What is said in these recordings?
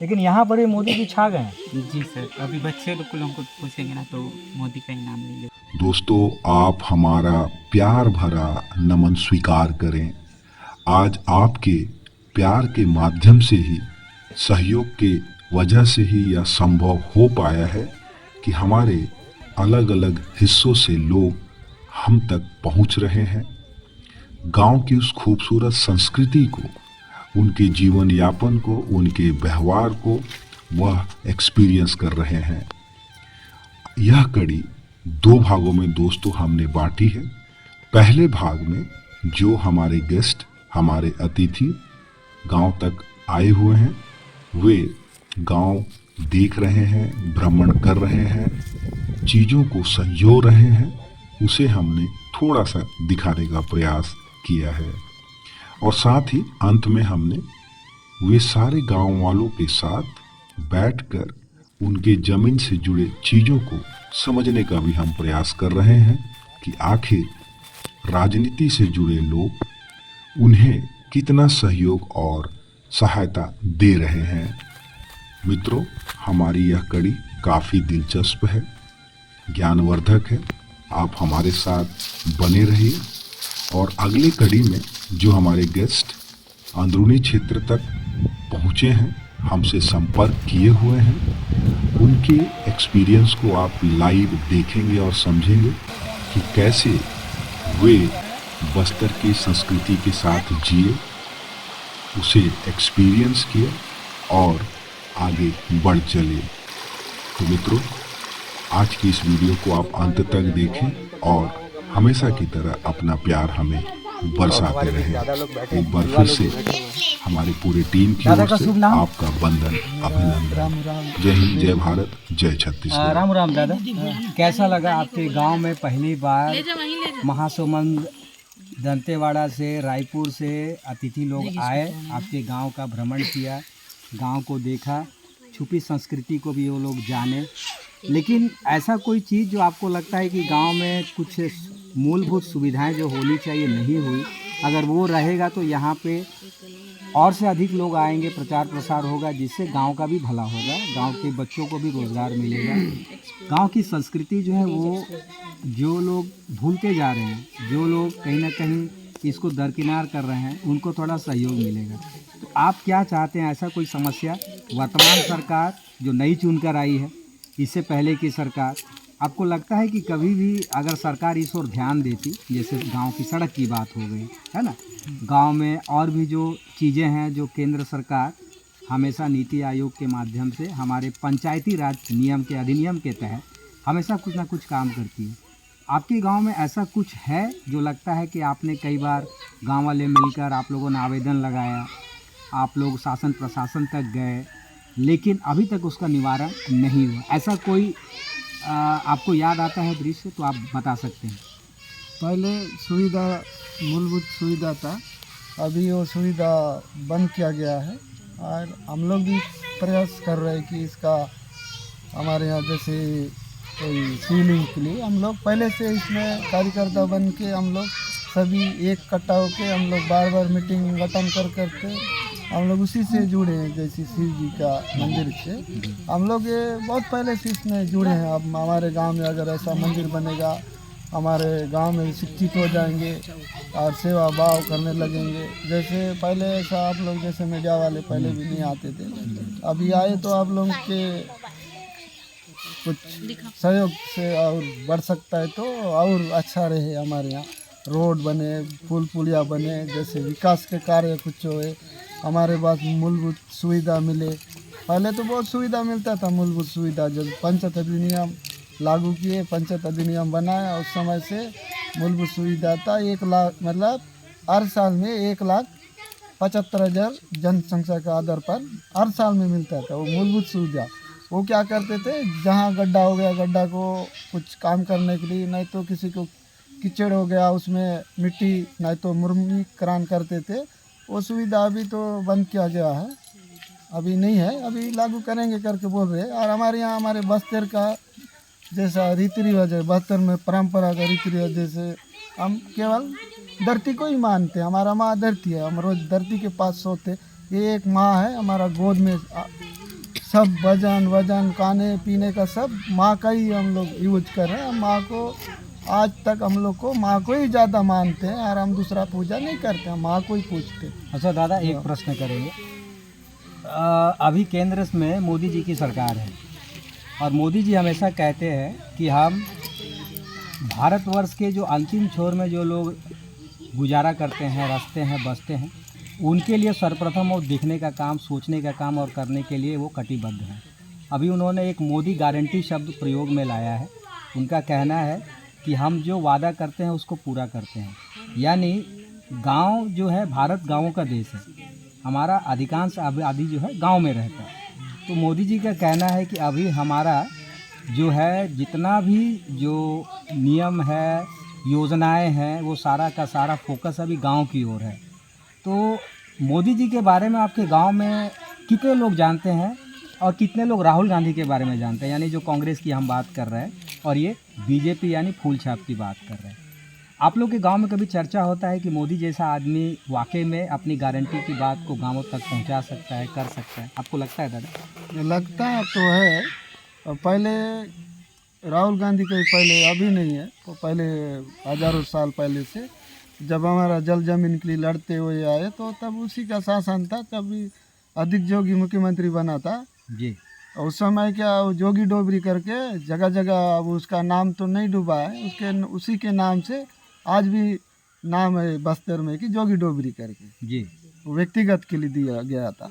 लेकिन यहाँ पर भी मोदी जी छा गए हैं। जी सर, अभी बच्चे लोग को हमको पूछेंगे ना तो मोदी का ही नाम लेंगे। दोस्तों, आप हमारा प्यार भरा नमन स्वीकार करें। आज आपके प्यार के माध्यम से ही, सहयोग के वजह से ही यह संभव हो पाया है कि हमारे अलग अलग हिस्सों से लोग हम तक पहुंच रहे हैं। गांव की उस खूबसूरत संस्कृति को, उनके जीवन यापन को, उनके व्यवहार को वह एक्सपीरियंस कर रहे हैं। यह कड़ी 2 भागों में दोस्तों हमने बांटी है। पहले भाग में जो हमारे गेस्ट, हमारे अतिथि गांव तक आए हुए हैं, वे गांव देख रहे हैं, भ्रमण कर रहे हैं, चीज़ों को संजो रहे हैं, उसे हमने थोड़ा सा दिखाने का प्रयास किया है। और साथ ही अंत में हमने वे सारे गांव वालों के साथ बैठकर उनके जमीन से जुड़े चीज़ों को समझने का भी हम प्रयास कर रहे हैं कि आखिर राजनीति से जुड़े लोग उन्हें कितना सहयोग और सहायता दे रहे हैं। मित्रों, हमारी यह कड़ी काफ़ी दिलचस्प है, ज्ञानवर्धक है। आप हमारे साथ बने रहिए और अगली कड़ी में जो हमारे गेस्ट अंदरूनी क्षेत्र तक पहुँचे हैं, हमसे संपर्क किए हुए हैं, उनके एक्सपीरियंस को आप लाइव देखेंगे और समझेंगे कि कैसे वे बस्तर की संस्कृति के साथ जिए, उसे एक्सपीरियंस किए और आगे बढ़ चले। तो मित्रों, आज की इस वीडियो को आप अंत तक देखें और हमेशा की तरह अपना प्यार हमें बरसाते रहें। एक बार फिर से हमारी पूरी टीम की ओर से आपका वंदन, अभिनंदन। जय हिंद, जय भारत, जय छत्तीसगढ़। राम राम दादा, कैसा लगा आपके गांव में पहली बार महासुमंद दंतेवाड़ा से, रायपुर से अतिथि लोग आए, आपके गांव का भ्रमण किया, गांव को देखा, छुपी संस्कृति को भी वो लोग जाने। लेकिन ऐसा कोई चीज़ जो आपको लगता है कि गांव में कुछ मूलभूत सुविधाएं जो होनी चाहिए नहीं हुई, अगर वो रहेगा तो यहाँ पे और से अधिक लोग आएंगे, प्रचार प्रसार होगा, जिससे गांव का भी भला होगा, गांव के बच्चों को भी रोज़गार मिलेगा। गांव की संस्कृति जो है वो जो लोग भूलते जा रहे हैं, जो लोग कहीं ना कहीं इसको दरकिनार कर रहे हैं, उनको थोड़ा सहयोग मिलेगा। तो आप क्या चाहते हैं? ऐसा कोई समस्या वर्तमान सरकार जो नई चुनकर आई है, इससे पहले की सरकार, आपको लगता है कि कभी भी अगर सरकार इस ओर ध्यान देती, जैसे गांव की सड़क की बात हो गई है ना, गांव में और भी जो चीज़ें हैं जो केंद्र सरकार हमेशा नीति आयोग के माध्यम से हमारे पंचायती राज नियम के अधिनियम के तहत हमेशा कुछ ना कुछ काम करती है, आपके गांव में ऐसा कुछ है जो लगता है कि आपने कई बार गांव वाले मिलकर आप लोगों ने आवेदन लगाया, आप लोग शासन प्रशासन तक गए, लेकिन अभी तक उसका निवारण नहीं हुआ? ऐसा कोई आपको याद आता है दृश्य तो आप बता सकते हैं। पहले सुविधा, मूलभूत सुविधा था, अभी वो सुविधा बंद किया गया है और हम लोग भी प्रयास कर रहे हैं कि इसका हमारे यहाँ जैसे कोई सीलिंग के लिए हम लोग पहले से इसमें कार्यकर्ता बन के हम लोग सभी एक इकट्ठा होकर हम लोग बार बार मीटिंग गठन करके हम लोग उसी से जुड़े हैं। जैसे शिव जी का मंदिर से हम लोग ये बहुत पहले से इसमें जुड़े हैं। अब हमारे गांव में अगर ऐसा मंदिर बनेगा, हमारे गांव में शिक्षित हो जाएंगे और सेवा भाव करने लगेंगे। जैसे पहले ऐसा आप लोग जैसे मीडिया वाले पहले भी नहीं आते थे, अभी आए तो आप लोगों के कुछ सहयोग से और बढ़ सकता है तो और अच्छा रहे। हमारे यहाँ रोड बने, पुल पुलिया बने, जैसे विकास के कार्य कुछ होए, हमारे पास मूलभूत सुविधा मिले। पहले तो बहुत सुविधा मिलता था, मूलभूत सुविधा जब पंचायत अधिनियम लागू किए, पंचायत अधिनियम बनाया, उस समय से मूलभूत सुविधा था 1 लाख, मतलब हर साल में 1,75,000 जनसंख्या के आधार पर हर साल में मिलता था वो मूलभूत सुविधा। वो क्या करते थे, जहाँ गड्ढा हो गया, गड्ढा को कुछ काम करने के लिए, नहीं तो किसी को कीचड़ हो गया उसमें मिट्टी, नहीं तो मुर्गीकरण करते थे। वो सुविधा अभी तो बंद किया गया है, अभी नहीं है, अभी लागू करेंगे करके बोल रहे हैं। और हमारे यहाँ हमारे बस्तर का जैसा रीति रिवाज है, बस्तर में परंपरा का रीति रिवाज, जैसे हम केवल धरती को ही मानते हैं, हमारा माँ धरती है, हम रोज़ धरती के पास सोते। ये एक माँ है, हमारा गोद में सब वजन वजन खाने पीने का सब माँ का ही हम लोग यूज कर रहे हैं। माँ को आज तक हम लोग को माँ को ही ज़्यादा मानते हैं और हम दूसरा पूजा नहीं करते हैं, माँ को ही पूजते हैं। अच्छा दादा, एक प्रश्न करेंगे। अभी केंद्र में मोदी जी की सरकार है और मोदी जी हमेशा कहते हैं कि हम भारतवर्ष के जो अंतिम छोर में जो लोग गुजारा करते हैं, रखते हैं, बसते हैं, उनके लिए सर्वप्रथम वो दिखने का काम, सोचने का काम और करने के लिए वो कटिबद्ध हैं। अभी उन्होंने एक मोदी गारंटी शब्द प्रयोग में लाया है। उनका कहना है कि हम जो वादा करते हैं उसको पूरा करते हैं। यानी गांव जो है, भारत गांवों का देश है, हमारा अधिकांश आबादी जो है गांव में रहता है। तो मोदी जी का कहना है कि अभी हमारा जो है जितना भी जो नियम है, योजनाएं हैं, वो सारा का सारा फोकस अभी गांव की ओर है। तो मोदी जी के बारे में आपके गांव में कितने लोग जानते हैं और कितने लोग राहुल गांधी के बारे में जानते हैं? यानी जो कांग्रेस की हम बात कर रहे हैं और ये बीजेपी यानी फूल छाप की बात कर रहे हैं। आप लोग के गांव में कभी चर्चा होता है कि मोदी जैसा आदमी वाकई में अपनी गारंटी की बात को गाँवों तक पहुँचा सकता है, कर सकता है? आपको लगता है दादा? लगता है तो है। और पहले राहुल गांधी के पहले, अभी नहीं है, तो पहले हज़ारों साल पहले से जब हमारा जल जमीन के लिए लड़ते हुए आए तो तब उसी का शासन था। तभी अधिक जोगी मुख्यमंत्री बना था जी। और उस समय क्या वो जोगी डोबरी करके जगह जगह, अब उसका नाम तो नहीं डूबा है, उसके उसी के नाम से आज भी नाम है बस्तर में कि जोगी डोबरी करके जी, वो व्यक्तिगत के लिए दिया गया था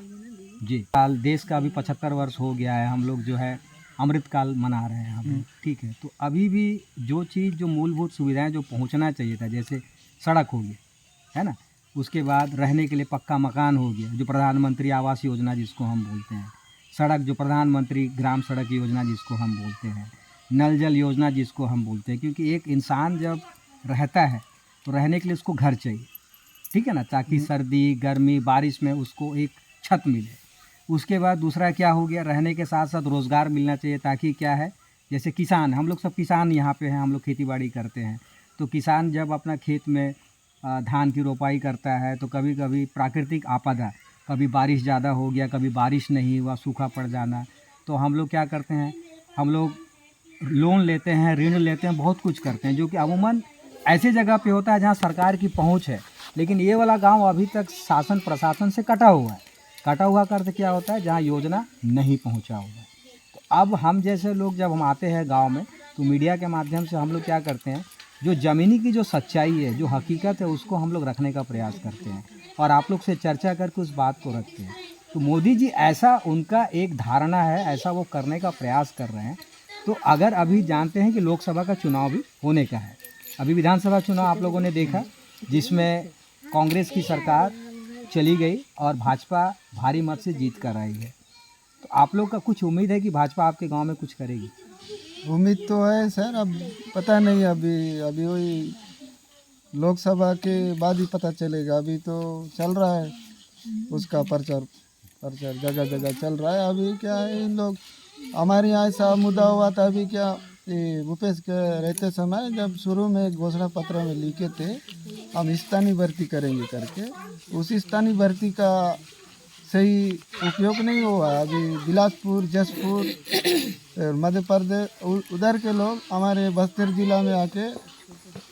जी। साल देश का अभी 75 वर्ष हो गया है, हम लोग जो है अमृतकाल मना रहे हैं हम लोग, ठीक है। तो अभी भी जो चीज़, जो मूलभूत सुविधाएं जो पहुंचना चाहिए था, जैसे सड़क हो गई, है ना, उसके बाद रहने के लिए पक्का मकान हो गया, जो प्रधानमंत्री आवास योजना जिसको हम बोलते हैं, सड़क जो प्रधानमंत्री ग्राम सड़क योजना जिसको हम बोलते हैं, नल जल योजना जिसको हम बोलते हैं। क्योंकि एक इंसान जब रहता है तो रहने के लिए उसको घर चाहिए, ठीक है ना, ताकि सर्दी गर्मी बारिश में उसको एक छत मिले। उसके बाद दूसरा क्या हो गया, रहने के साथ साथ रोज़गार मिलना चाहिए, ताकि क्या है, जैसे किसान, हम लोग सब किसान यहाँ पे हैं, हम लोग खेती बाड़ी करते हैं। तो किसान जब अपना खेत में धान की रोपाई करता है तो कभी कभी प्राकृतिक आपदा, कभी बारिश ज़्यादा हो गया, कभी बारिश नहीं हुआ, सूखा पड़ जाना, तो हम लोग क्या करते हैं, हम लोग लोन लेते हैं, ऋण लेते हैं, बहुत कुछ करते हैं, जो कि अमूमन ऐसी जगह पे होता है जहाँ सरकार की पहुँच है। लेकिन ये वाला गांव अभी तक शासन प्रशासन से कटा हुआ है। कटा हुआ का अर्थ क्या होता है, जहाँ योजना नहीं पहुँचा हुआ है। तो अब हम जैसे लोग जब हम आते हैं गांव में, तो मीडिया के माध्यम से हम लोग क्या करते हैं, जो ज़मीनी की जो सच्चाई है, जो हकीकत है, उसको हम लोग रखने का प्रयास करते हैं और आप लोग से चर्चा करके उस बात को रखते हैं। तो मोदी जी ऐसा उनका एक धारणा है, ऐसा वो करने का प्रयास कर रहे हैं। तो अगर अभी जानते हैं कि लोकसभा का चुनाव भी होने का है, अभी विधानसभा चुनाव आप लोगों ने देखा जिसमें कांग्रेस की सरकार चली गई और भाजपा भारी मत से जीत कर आई है। तो आप लोग का कुछ उम्मीद है कि भाजपा आपके गांव में कुछ करेगी? उम्मीद तो है सर, अब पता नहीं, अभी वही लोकसभा के बाद ही पता चलेगा। अभी तो चल रहा है उसका प्रचार जगह जगह चल रहा है। अभी क्या है, इन लोग हमारे यहाँ ऐसा मुद्दा हुआ था अभी, क्या ये भूपेश के रहते समय जब शुरू में घोषणा पत्र में लिखे थे हम स्थानीय भर्ती करेंगे करके, उस स्थानीय भर्ती का सही उपयोग नहीं हुआ। अभी बिलासपुर, जसपुर, मध्य प्रदेश, उधर के लोग हमारे बस्तर जिला में आके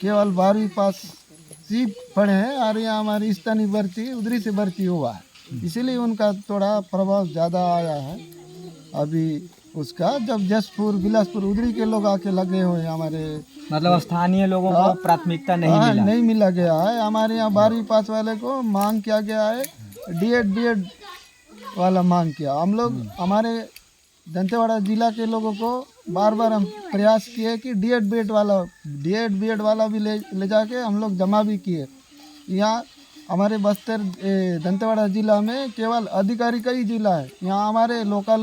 केवल 12वीं पास ही पढ़े हैं और यहाँ हमारी स्थानीय भर्ती उधरी से भर्ती हुआ है, इसीलिए उनका थोड़ा प्रभाव ज़्यादा आया है। अभी उसका जब जसपुर, बिलासपुर उधरी के लोग आके लगे हुए हैं हमारे, मतलब स्थानीय लोगों को प्राथमिकता नहीं मिला गया है। हमारे यहाँ 12वीं पास वाले को मांग किया गया है, बीएड वाला मांग किया। हम लोग हमारे दंतेवाड़ा जिला के लोगों को बार बार हम प्रयास किए कि डीएड बीएड वाला भी ले जाके हम लोग जमा भी किए। यहाँ हमारे बस्तर दंतेवाड़ा जिला में केवल अधिकारी का ही जिला है, यहाँ हमारे लोकल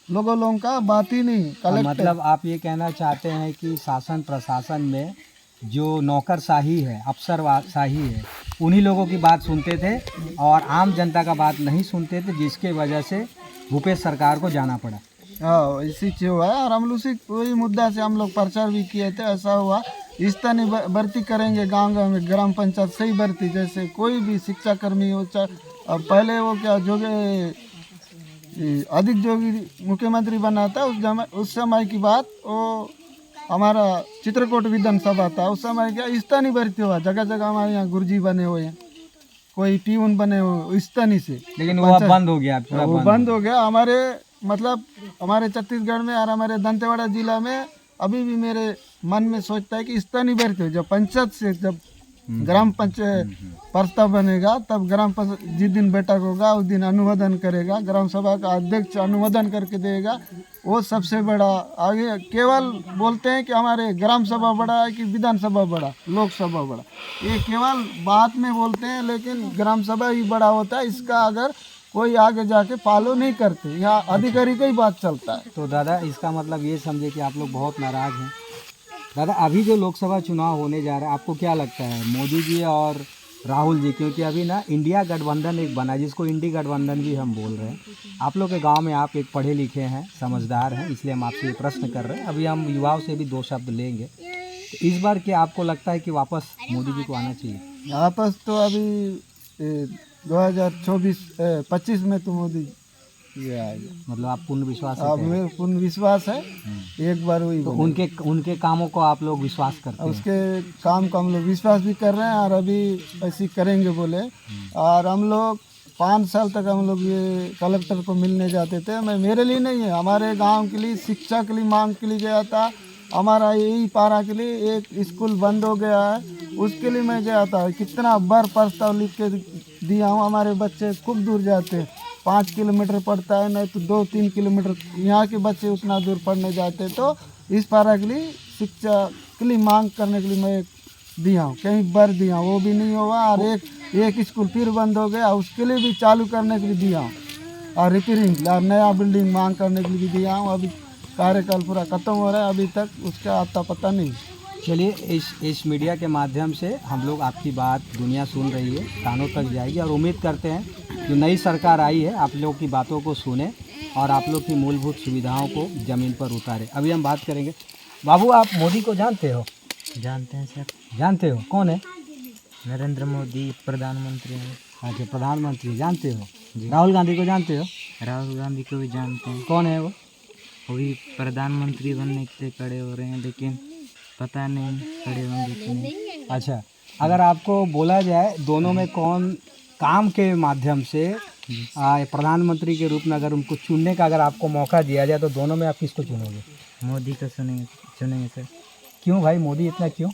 लोगों का बात ही नहीं। मतलब आप ये कहना चाहते हैं कि शासन प्रशासन में जो नौकरशाही है, अफसरशाही है, उन्हीं लोगों की बात सुनते थे और आम जनता का बात नहीं सुनते थे, जिसके वजह से भूपेश सरकार को जाना पड़ा। हाँ, इसी चीज़ हुआ है और हम लोग वही मुद्दा से हम लोग प्रचार भी किए थे। ऐसा हुआ स्थानीय भर्ती करेंगे गांव में, ग्राम पंचायत सही भर्ती, जैसे कोई भी शिक्षा कर्मी हो, चाहे अब पहले वो क्या जो अधिक जोगी मुख्यमंत्री बना था उस समय की बात, वो हमारा चित्रकूट विधानसभा था उस समय क्या स्थानीय भर्ती हुआ, जगह जगह हमारे यहाँ गुरुजी बने हुए हैं, कोई पीऊन बने हुए स्थानीय से, लेकिन वो अब बंद हो गया, पूरा वो बंद हो गया। हमारे मतलब हमारे छत्तीसगढ़ में और हमारे दंतेवाड़ा जिला में अभी भी मेरे मन में सोचता है कि स्थानीय भर्ती हो, जब पंचायत से जब ग्राम पंचायत प्रस्ताव बनेगा तब ग्राम पंचायत जिस दिन बैठक होगा उस दिन अनुमोदन करेगा, ग्राम सभा का अध्यक्ष अनुमोदन करके देगा, वो सबसे बड़ा। आगे केवल बोलते हैं कि हमारे ग्राम सभा बड़ा है कि विधानसभा बड़ा, लोकसभा बड़ा, ये केवल बात में बोलते हैं, लेकिन ग्राम सभा ही बड़ा होता है। इसका अगर कोई आगे जाके फॉलो नहीं करते, यहाँ अधिकारी का ही बात चलता है। तो दादा इसका मतलब ये समझे कि आप लोग बहुत नाराज हैं। दादा अभी जो लोकसभा चुनाव होने जा रहा है, आपको क्या लगता है मोदी जी और राहुल जी, क्योंकि अभी ना इंडिया गठबंधन एक बना जिसको इंडी गठबंधन भी हम बोल रहे हैं, आप लोग के गांव में आप एक पढ़े लिखे हैं, समझदार हैं, इसलिए हम आपसे ये प्रश्न कर रहे हैं। अभी हम युवाओं से भी 2 शब्द लेंगे। तो इस बार क्या आपको लगता है कि वापस मोदी जी को आना चाहिए? वापस तो अभी 2024-25 में तो मोदी ये आएगा, मतलब आप पूर्ण विश्वास अब है? मेरे पूर्ण विश्वास है एक बार वही तो बनेगा। उनके कामों को आप लोग विश्वास करते हैं? उसके काम को हम लोग विश्वास भी कर रहे हैं और अभी ऐसे करेंगे बोले। और हम लोग 5 साल तक हम लोग ये कलेक्टर को मिलने जाते थे, मैं मेरे लिए नहीं है, हमारे गांव के लिए, शिक्षा के लिए मांग के लिए गया था, हमारा यही पारा के लिए एक स्कूल बंद हो गया है उसके लिए मैं गया था। कितना बार प्रस्ताव लिख के दिया हूँ, हमारे बच्चे खूब दूर जाते हैं, 5 किलोमीटर पड़ता है, नहीं तो 2-3 किलोमीटर यहाँ के बच्चे उतना दूर पढ़ने जाते। तो इस पारा के लिए शिक्षा के लिए मांग करने के लिए मैं दिया हूँ, कहीं बार दिया हूँ, वो भी नहीं हुआ। और एक स्कूल फिर बंद हो गया, उसके लिए भी चालू करने के लिए दिया हूँ, और रिपेयरिंग और नया बिल्डिंग मांग करने के लिए भी दिया हूँ। अभी कार्यकाल पूरा खत्म हो रहा है, अभी तक उसका आता पता नहीं। चलिए इस मीडिया के माध्यम से हम लोग आपकी बात दुनिया सुन रही है, कानों तक जाएगी, और उम्मीद करते हैं जो नई सरकार आई है आप लोग की बातों को सुने और आप लोग की मूलभूत सुविधाओं को ज़मीन पर उतारे। अभी हम बात करेंगे। बाबू आप मोदी को जानते हो? जानते हैं सर। जानते हो? कौन है? नरेंद्र मोदी प्रधानमंत्री हैं। अच्छा, प्रधानमंत्री जानते हो? राहुल गांधी को जानते हो? राहुल गांधी को भी जानते हैं। कौन है वो? वो भी प्रधानमंत्री बनने के लिए खड़े हो रहे हैं, लेकिन पता नहीं खड़े होंगे कि नहीं। अच्छा, अगर आपको बोला जाए दोनों में कौन काम के माध्यम से प्रधानमंत्री के रूप में अगर उनको चुनने का अगर आपको मौका दिया जाए तो दोनों में आप किसको चुनोगे? मोदी को चुनेंगे सर। क्यों भाई मोदी इतना क्यों?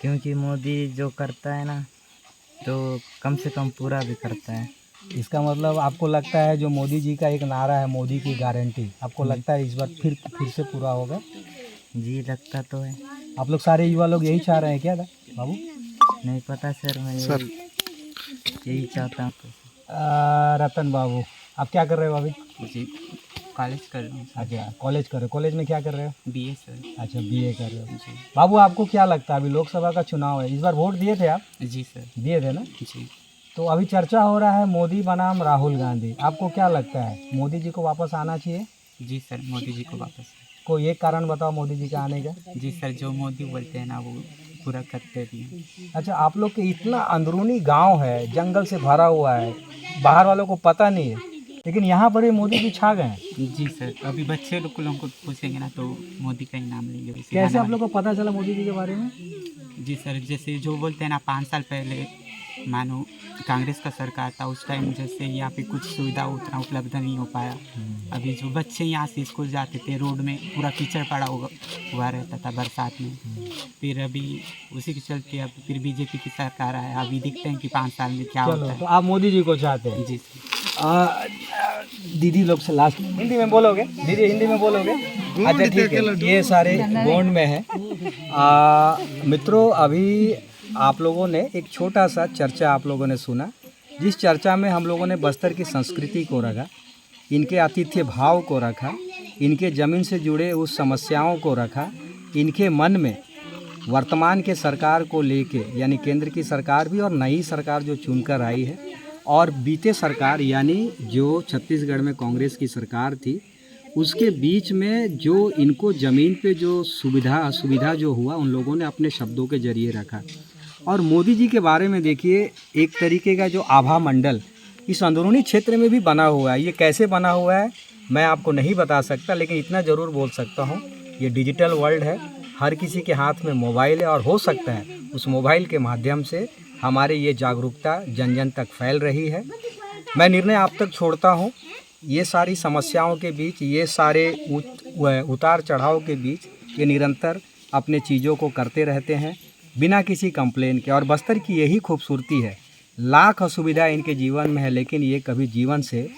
क्योंकि मोदी जो करता है ना तो कम से कम पूरा भी करता है। इसका मतलब आपको लगता है जो मोदी जी का एक नारा है मोदी की गारंटी, आपको लगता है इस बार फिर से पूरा होगा? जी लगता तो है। आप लोग सारे युवा लोग यही चाह रहे हैं क्या बाबू? नहीं पता सर, मैं यही चाहता हूँ। रतन बाबू आप क्या कर रहे हो अभी? जी कॉलेज कर रहा हूँ। अच्छा कॉलेज कर रहे हो, कॉलेज में क्या कर रहे हो? BA sir. अच्छा BA कर रहे हो। बाबू आपको क्या लगता है अभी लोकसभा का चुनाव है, इस बार वोट दिए थे आप? जी सर। दिए थे ना? जी। तो अभी चर्चा हो रहा है मोदी बनाम राहुल गांधी, आपको क्या लगता है मोदी जी को वापस आना चाहिए? जी सर, मोदी जी को वापस। कोई एक कारण बताओ मोदी जी का आने का। जी सर, जो मोदी बोलते हैं ना वो पूरा करते भी हैं। अच्छा, आप लोग के इतना अंदरूनी गांव है, जंगल से भरा हुआ है, बाहर वालों को पता नहीं है, लेकिन यहाँ पर ही मोदी जी छा गए हैं। जी सर, अभी बच्चे लोग को पूछेंगे ना तो मोदी का ही नाम लेंगे। कैसे आप लोग को पता चला मोदी जी के बारे में? जी सर, जैसे जो बोलते हैं ना 5 साल पहले मानो कांग्रेस का सरकार था, उस टाइम जैसे यहाँ पे कुछ सुविधा उतना उपलब्ध नहीं हो पाया। अभी जो बच्चे यहाँ से स्कूल जाते थे रोड में पूरा कीचड़ पड़ा हुआ रहता था बरसात में, फिर अभी उसी के चलते अब फिर बीजेपी की सरकार है, अभी देखते हैं कि 5 साल में क्या होता है। तो आप मोदी जी को चाहते हैं? जी सर। दीदी लोग से लास्ट हिंदी में बोलोगे? दीदी हिंदी में बोलोगे? अच्छा ठीक है, ये सारे गोंड में है। मित्रों अभी आप लोगों ने एक छोटा सा चर्चा आप लोगों ने सुना, जिस चर्चा में हम लोगों ने बस्तर की संस्कृति को रखा, इनके आतिथ्य भाव को रखा, इनके ज़मीन से जुड़े उस समस्याओं को रखा, इनके मन में वर्तमान के सरकार को लेके यानी केंद्र की सरकार भी और नई सरकार जो चुनकर आई है और बीते सरकार यानी जो छत्तीसगढ़ में कांग्रेस की सरकार थी उसके बीच में जो इनको ज़मीन पे जो सुविधा जो हुआ उन लोगों ने अपने शब्दों के जरिए रखा। और मोदी जी के बारे में देखिए, एक तरीके का जो आभा मंडल इस अंदरूनी क्षेत्र में भी बना हुआ है। ये कैसे बना हुआ है मैं आपको नहीं बता सकता, लेकिन इतना ज़रूर बोल सकता हूँ, ये डिजिटल वर्ल्ड है। हर किसी के हाथ में मोबाइल है और हो सकता है उस मोबाइल के माध्यम से हमारे ये जागरूकता जन जन तक फैल रही है। मैं निर्णय आप तक छोड़ता हूँ। ये सारी समस्याओं के बीच, ये सारे उतार चढ़ाव के बीच ये निरंतर अपने चीज़ों को करते रहते हैं बिना किसी कंप्लेन के। और बस्तर की यही खूबसूरती है, लाख असुविधा इनके जीवन में है, लेकिन ये कभी जीवन से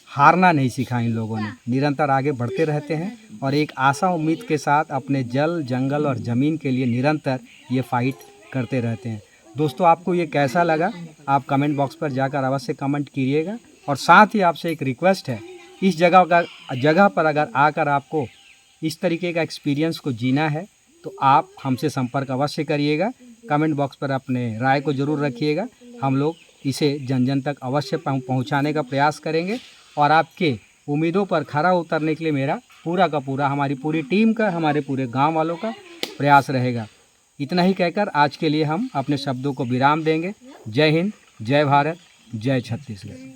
हारना नहीं सीखा इन लोगों ने। निरंतर आगे बढ़ते रहते हैं और एक आशा उम्मीद के साथ अपने जल, जंगल और ज़मीन के लिए निरंतर ये फाइट करते रहते हैं। दोस्तों, आपको ये कैसा लगा आप कमेंट बॉक्स पर जाकर अवश्य कमेंट कीजिएगा। और साथ ही आपसे एक रिक्वेस्ट है, इस जगह पर अगर आकर आपको इस तरीके का एक्सपीरियंस को जीना है तो आप हमसे संपर्क अवश्य करिएगा। कमेंट बॉक्स पर अपने राय को ज़रूर रखिएगा। हम लोग इसे जन जन तक अवश्य पहुंचाने का प्रयास करेंगे और आपके उम्मीदों पर खरा उतरने के लिए मेरा पूरा का पूरा, हमारी पूरी टीम का, हमारे पूरे गांव वालों का प्रयास रहेगा। इतना ही कहकर आज के लिए हम अपने शब्दों को विराम देंगे। जय हिंद, जय भारत, जय छत्तीसगढ़।